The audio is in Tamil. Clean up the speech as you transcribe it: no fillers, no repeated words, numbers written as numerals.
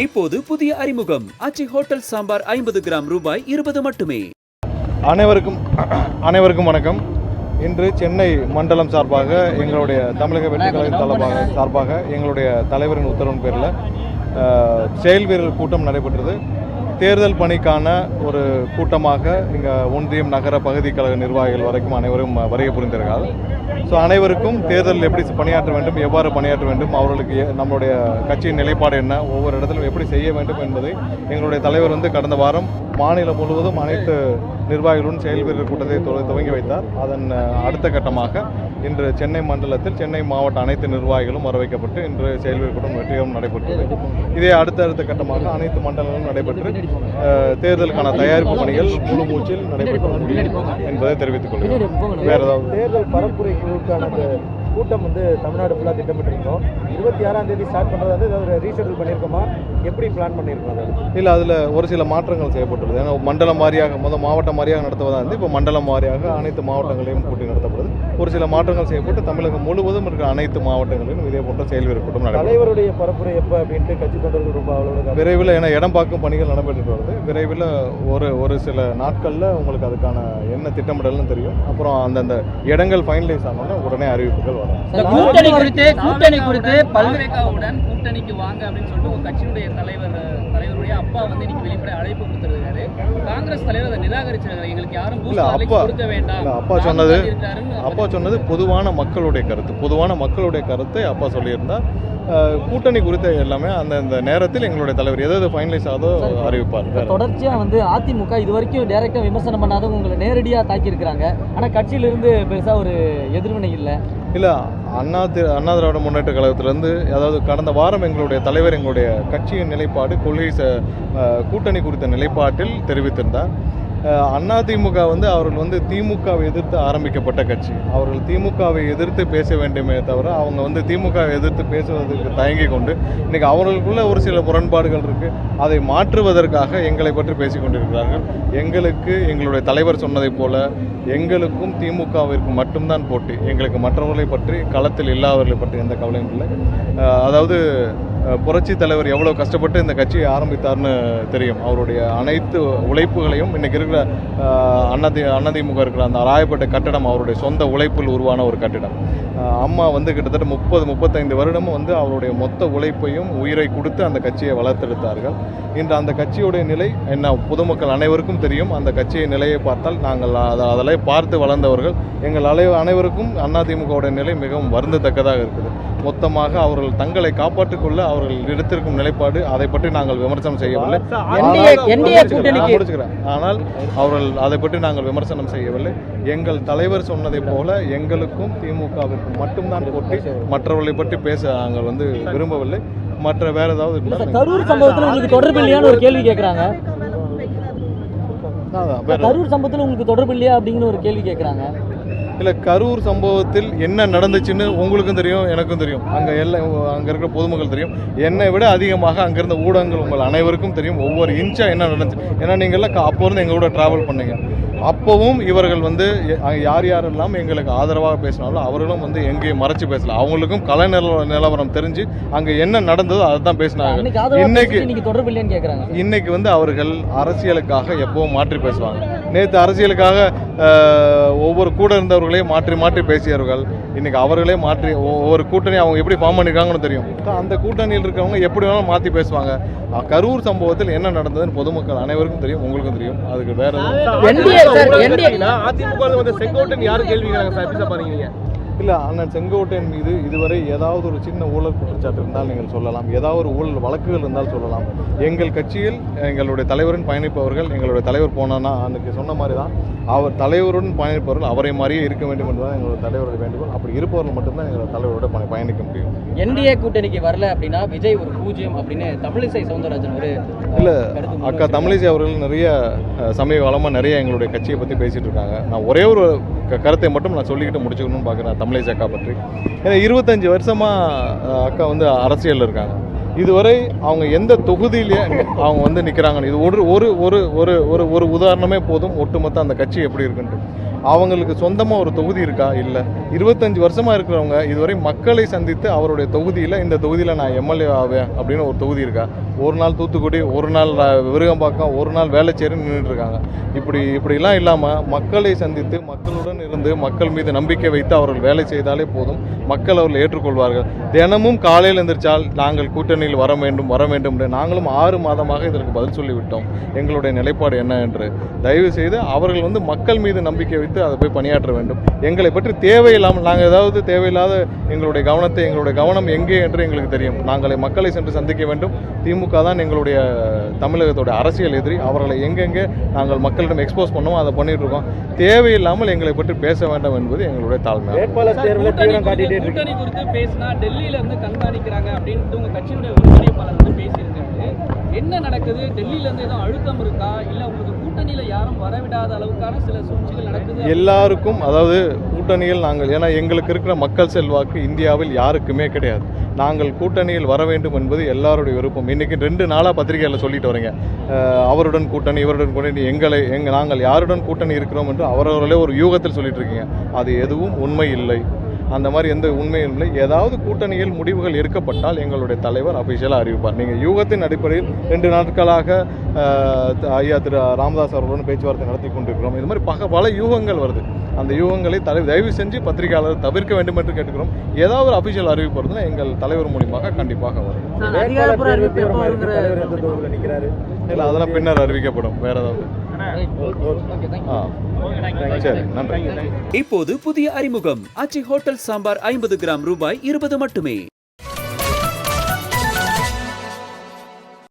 இப்போது புதிய அறிமுகம் ஆச்சி ஹோட்டல் சாம்பார் 50 கிராம் ரூபாய் 20 மட்டுமே. அனைவருக்கும் வணக்கம். இன்று சென்னை மண்டலம் சார்பாக எங்களுடைய தமிழக வெற்றி கழக சார்பாக எங்களுடைய தலைவரின் உத்தரவின் பேரில் செயல் வீரர் கூட்டம் நடைபெற்றது. தேர்தல் பணிக்கான ஒரு கூட்டமாக இங்கே ஒன்றியம் நகர பகுதி கழக நிர்வாகிகள் வரைக்கும் அனைவரும் வருகை புரிந்திருக்கிறார்கள். ஸோ அனைவருக்கும் தேர்தலில் எப்படி பணியாற்ற வேண்டும், எவ்வாறு பணியாற்ற வேண்டும், அவர்களுக்கு நம்மளுடைய கட்சியின் நிலைப்பாடு என்ன, ஒவ்வொரு இடத்திலும் எப்படி செய்ய வேண்டும் என்பதை எங்களுடைய தலைவர் கடந்த வாரம் மாநிலம் முழுவதும் அனைத்து நிர்வாகிகளுடன் செயல் வீரர் கூட்டத்தை துவங்கி வைத்தார். அதன் அடுத்த கட்டமாக இன்று சென்னை மண்டலத்தில் சென்னை மாவட்ட அனைத்து நிர்வாகிகளும் வரவைக்கப்பட்டு இன்று செயல் வீரர் கூட்டம் வெற்றிகரம் நடைபெற்றது. இதே அடுத்த கட்டமாக அனைத்து மண்டலங்களும் நடைபெற்று தேர்தலுக்கான தயாரிப்பு பணிகள் முழு மூச்சில் நடைபெற்று என்பதை தெரிவித்துக் கொள்கிறேன். வேற ஏதாவது தேர்தல் பரப்புரை குழுக்கான கூட்டம் தமிழ்நாடு ஃபுல்லாக திட்டமிட்டிருக்கோம். 26ஆம் தேதி ஸ்டார்ட் பண்ணுறது ஏதாவது ரீஷெடியூல் பண்ணியிருக்கோமா, எப்படி பிளான் பண்ணியிருக்கோம்? இல்லை, அதில் ஒரு சில மாற்றங்கள் செய்யப்பட்டுள்ளது. ஏன்னா மண்டலம் வாரியாக மாவட்டம் வாரியாக நடத்துவதாக இருந்து இப்போ மண்டலம் வாரியாக அனைத்து மாவட்டங்களையும் கூட்டி நடத்தப்படுது. ஒரு சில மாற்றங்கள் செய்யப்பட்டு தமிழகம் முழுவதும் இருக்கிற அனைத்து மாவட்டங்களிலும் இதே போன்ற செயல் வீரர் கூட்டம் நடைபெறும். தலைவருடைய பரப்புரை எப்போ அப்படின்ட்டு கட்சி தொண்டர்கள் ரொம்ப அவ்வளோ விரைவில், ஏன்னா இடம் பார்க்கும் பணிகள் நடைபெற்று வருது. விரைவில் ஒரு சில நாட்களில் உங்களுக்கு அதுக்கான என்ன திட்டமிடல்னு தெரியும். அப்புறம் அந்தந்த இடங்கள் ஃபைனலைஸ் ஆனோன்னா உடனே அறிவிப்புகள் வரும். கூட்டணி குறித்து பல்வேகாவுடன் கூட்டணிக்கு வாங்க அப்படின்னு சொல்லிட்டு ஒரு கட்சியினுடைய தலைவருடைய அப்பா இன்னைக்கு வெளிப்படை அழைப்பு கொடுத்திருக்காரு. காங்கிரஸ் தலைவர் அதை நிராகரிச்சிருக்காரு. எங்களுக்கு யாரும் கொடுக்க வேண்டாம். அப்பா சொன்னது பொதுவான மக்களுடைய கருத்தை அப்பா சொல்லியிருந்தா. கூட்டணி குறித்த எல்லாமே அந்த நேரத்தில் எங்களுடைய தலைவர் எதாவது ஃபைனலைஸ் ஆதோ அறிவிப்பார். தொடர்ச்சியாக அதிமுக இது வரைக்கும் டைரக்டா விமர்சனம் பண்ணாதவங்க உங்களை நேரடியாக தாக்கி இருக்கிறாங்க. ஆனால் கட்சியிலிருந்து பெருசாக ஒரு எதிர்வினை இல்லை. அண்ணா திராவிட முன்னேற்ற கழகத்திலிருந்து, அதாவது கடந்த வாரம் எங்களுடைய தலைவர் எங்களுடைய கட்சியின் நிலைப்பாடு, கொள்கை கூட்டணி குறித்த நிலைப்பாட்டில் தெரிவித்திருந்தார். அதிமுக அவர்கள் திமுகவை எதிர்த்து ஆரம்பிக்கப்பட்ட கட்சி. அவர்கள் திமுகவை எதிர்த்து பேச வேண்டுமே தவிர அவங்க திமுகவை எதிர்த்து பேசுவதற்கு தயங்கி கொண்டு இன்னைக்கு அவர்களுக்குள்ள ஒரு சில முரண்பாடுகள் இருக்கு. அதை மாற்றுவதற்காக எங்களை பற்றி பேசிக் கொண்டிருக்கிறார்கள். எங்களுடைய தலைவர் சொன்னதை போல எங்களுக்கும் திமுகவிற்கு மட்டும்தான் போட்டி. எங்களுக்கு மற்றவர்களை பற்றி, களத்தில் இல்லாதவர்களை பற்றி எந்த கவலையும் இல்லை. அதாவது புரட்சி தலைவர் எவ்வளோ கஷ்டப்பட்டு இந்த கட்சியை ஆரம்பித்தார்னு தெரியும். அவருடைய அனைத்து உழைப்புகளையும் இன்னைக்கு இருக்கிற அதிமுக இருக்கிற அந்த ராயப்பேட்டை கட்டடம் அவருடைய சொந்த உழைப்பில் உருவான ஒரு கட்டிடம். அம்மா கிட்டத்தட்ட 30-35 வருடமும் அவருடைய மொத்த உழைப்பையும் உயிரை கொடுத்து அந்த கட்சியை வளர்த்தெடுத்தார்கள். இன்று அந்த கட்சியுடைய நிலை என்ன பொதுமக்கள் அனைவருக்கும் தெரியும். அந்த கட்சியை நிலையை பார்த்தால் நாங்கள் அதெல்லாம் பார்த்து வளர்ந்தவர்கள். எங்கள் அனைவருக்கும் அதிமுகவுடைய நிலை மிகவும் வருந்தத்தக்கதாக இருக்குது. மொத்தமாக அவர்கள் தங்களை காப்பாற்றிக் கொள்ள அவர்கள் எடுத்திருக்கும் நிலைப்பாடு, அதை பற்றி நாங்கள் விமர்சனம் செய்யவில்லை. ஆனால் அவர்கள் அதை பற்றி நாங்கள் விமர்சனம் செய்யவில்லை. எங்கள் தலைவர் சொன்னதை போல எங்களுக்கும் திமுகவிற்கும் மட்டும்தான் போட்டி. மற்றவர்களை பற்றி பேச நாங்கள் விரும்பவில்லை. மற்ற வேற ஏதாவது கரூர் சம்பவத்தில் உங்களுக்கு தொடர்பு இல்லையான்னு ஒரு கேள்வி கேட்குறாங்க. கரூர் சம்பவத்தில் உங்களுக்கு தொடர்பு இல்லையா அப்படிங்கிற ஒரு கேள்வி கேட்குறாங்க. இல்லை, கரூர் சம்பவத்தில் என்ன நடந்துச்சுன்னு உங்களுக்கும் தெரியும், எனக்கும் தெரியும், அங்கே இருக்கிற பொதுமக்கள் தெரியும். என்னை விட அதிகமாக அங்கேருந்த ஊடகங்கள் உங்கள் அனைவருக்கும் தெரியும் ஒவ்வொரு இன்ச்சாக என்ன நடந்துச்சு. ஏன்னா நீங்கள்லாம் அப்போ இருந்து எங்களோட ட்ராவல் பண்ணீங்க. அப்போவும் இவர்கள் யாரெல்லாம் எங்களுக்கு ஆதரவாக பேசினாலும் அவர்களும் எங்கேயும் மறைச்சு பேசல. அவங்களுக்கும் கலை நிலவரம் தெரிஞ்சு அங்கே என்ன நடந்ததோ அதை தான் பேசினாங்க. இன்னைக்கு அவர்கள் அரசியலுக்காக எப்பவும் மாற்றி பேசுவாங்க. நேற்று அரசியலுக்காக ஒவ்வொரு கூட இருந்தவர்களே மாற்றி பேசியவர்கள் இன்னைக்கு அவர்களே மாற்றி ஒவ்வொரு கூட்டணி அவங்க எப்படி ஃபார்ம் பண்ணிருக்காங்கன்னு தெரியும். அந்த கூட்டணியில் இருக்கிறவங்க எப்படி வேணாலும் மாற்றி பேசுவாங்க. கரூர் சம்பவத்தில் என்ன நடந்ததுன்னு பொதுமக்கள் அனைவருக்கும் தெரியும், உங்களுக்கும் தெரியும். அதுக்கு வேற அதிமுக செங்கோட்டையன் யாரும் கேள்வி கேட்கறாங்க. இல்லை, அண்ணன் செங்கோட்டையன் மீது இதுவரை ஏதாவது ஒரு சின்ன ஊழல் குற்றச்சாட்டு இருந்தால் நீங்கள் சொல்லலாம், ஏதாவது ஒரு ஊழல் வழக்குகள் இருந்தால் சொல்லலாம். எங்கள் கட்சியில் எங்களுடைய தலைவருடன் பயணிப்பவர்கள், எங்களுடைய தலைவர் போனான்னா அன்றைக்கி சொன்ன மாதிரி தான் அவர் தலைவருடன் பயணிப்பவர்கள் அவரை மாதிரியே இருக்க வேண்டும் என்பதுதான் எங்களுடைய தலைவருடைய வேண்டுகோள். அப்படி இருப்பவர்கள் மட்டும்தான் எங்களோட தலைவரோட பயணிக்க முடியும். என்டிஏ கூட்டணிக்கு வரல அப்படின்னா விஜய் ஒரு பூஜ்யம் அப்படின்னு தமிழிசை சவுந்தரராஜன் இல்லை, அக்கா தமிழிசை அவர்கள் நிறைய சமீப காலமாக நிறைய எங்களுடைய கட்சியை பற்றி பேசிகிட்டு இருக்காங்க. நான் ஒரே ஒரு கருத்தை மட்டும் நான் சொல்லிக்கிட்டு முடிச்சுக்கணும்னு பார்க்குறேன் தமிழிசை அக்கா பற்றி. ஏன்னா 25 வருஷமாக அக்கா அரசியலில் இருக்காங்க. இதுவரை அவங்க எந்த தொகுதியிலே அவங்க வந்து நிற்கிறாங்கன்னு இது ஒரு ஒரு ஒரு ஒரு ஒரு ஒரு உதாரணமே போதும் ஒட்டுமொத்த அந்த கட்சி எப்படி இருக்குன்ட்டு. அவங்களுக்கு சொந்தமாக ஒரு தொகுதி இருக்கா? இல்லை. 25 வருஷமாக இருக்கிறவங்க இதுவரை மக்களை சந்தித்து அவருடைய தொகுதியில் இந்த தொகுதியில் நான் எம்எல்ஏ ஆவேன் அப்படின்னு ஒரு தொகுதி இருக்கா? ஒரு நாள் தூத்துக்குடி, ஒரு நாள் விருகம்பாக்கம், ஒரு நாள் வேளச்சேரி நின்றுட்டு இருக்காங்க. இப்படிலாம் இல்லாமல் மக்களை சந்தித்து மக்களுடன் இருந்து மக்கள் மீது நம்பிக்கை வைத்து அவர்கள் வேலை செய்தாலே போதும். மக்கள் அவர்கள் ஏற்றுக்கொள்வார்கள். தினமும் காலையில் எந்திரிச்சால் நாங்கள் கூட்டணியில் வர வேண்டும் என்று நாங்களும் 6 மாதமாக இதற்கு பதில் சொல்லிவிட்டோம். எங்களுடைய நிலைப்பாடு என்ன என்று. தயவு செய்து அவர்கள் வந்து மக்கள் மீது நம்பிக்கை வைத்து அதை போய் பணியாற்ற வேண்டும். எங்களை பற்றி தேவையில்லாமல் நாங்கள் ஏதாவது தேவையில்லாத எங்களுடைய கவனம் எங்கே என்று எங்களுக்கு தெரியும். நாங்கள் மக்களை சென்று சந்திக்க வேண்டும். திமுக தான் எங்களுடைய தமிழகத்தோட அரசியல் எதிரி. அவர்களை எங்கெங்கே நாங்கள் மக்களிடம் எக்ஸ்போஸ் பண்ணோமோ அதை பண்ணிட்டு இருக்கோம். தேவையில்லாமல் எங்களை பற்றி பேச வேண்டாம் என்பது எங்களுடைய தாழ்மை. வேட்பாளர் தேர்வில் தீவிரம் காட்டிட்டே இருக்கு. கூட்டணி குறித்து பேசினா டெல்லியில இருந்து கண்காணிக்கிறாங்க அப்படின்ட்டு உங்க கட்சியினுடைய ஒருங்கிணைப்பாளர் வந்து பேசியிருக்காரு. என்ன நடக்குது? டெல்லியில இருந்து ஏதோ அழுத்தம் இருக்கா? இல்ல உங்களுக்கு கூட்டணியில யாரும் வரவிடாத அளவுக்கான சில சூழ்ச்சிகள் நடக்குது? எல்லாருக்கும், அதாவது கூட்டணியில் நாங்கள், ஏன்னா எங்களுக்கு இருக்கிற மக்கள் செல்வாக்கு இந்தியாவில் யாருக்குமே கிடையாது. நாங்கள் கூட்டணியில் வர வேண்டும் என்பது எல்லாருடைய விருப்பம். இன்றைக்கி 2 நாளாக பத்திரிகையில் சொல்லிட்டு வரீங்க, அவருடன் கூட்டணி இவருடன் கூட்டணி, நாங்கள் யாருடன் கூட்டணி இருக்கிறோம் என்று அவரவர்களே ஒரு யூகத்தில் சொல்லிட்டு இருக்கீங்க. அது எதுவும் உண்மை இல்லை. அந்த மாதிரி எந்த உண்மையும் இல்லை. ஏதாவது கூட்டணியில் முடிவுகள் எடுக்கப்பட்டால் எங்களுடைய தலைவர் அபிஷியலாக அறிவிப்பார். நீங்கள் யூகத்தின் அடிப்படையில் 2 நாட்களாக ஐயா திரு ராமதாஸ் அவர்களுடன் பேச்சுவார்த்தை நடத்தி கொண்டிருக்கிறோம். இது மாதிரி பல யூகங்கள் வருது. அந்த யூகங்களை தயவு செஞ்சு பத்திரிகையாளர் தவிர்க்க வேண்டும் என்று கேட்டுக்கிறோம். ஏதாவது ஒரு அபிஷியல் அறிவிப்பு வருதுன்னா எங்கள் தலைவர் மூலியமாக கண்டிப்பாக வரும். இல்லை, அதெல்லாம் பின்னர் அறிவிக்கப்படும். வேற ஏதாவது சரி, நன்றி. இப்போது புதிய அறிமுகம் ஆச்சி ஹோட்டல் சாம்பார் 50 கிராம் ரூபாய் 20 மட்டுமே.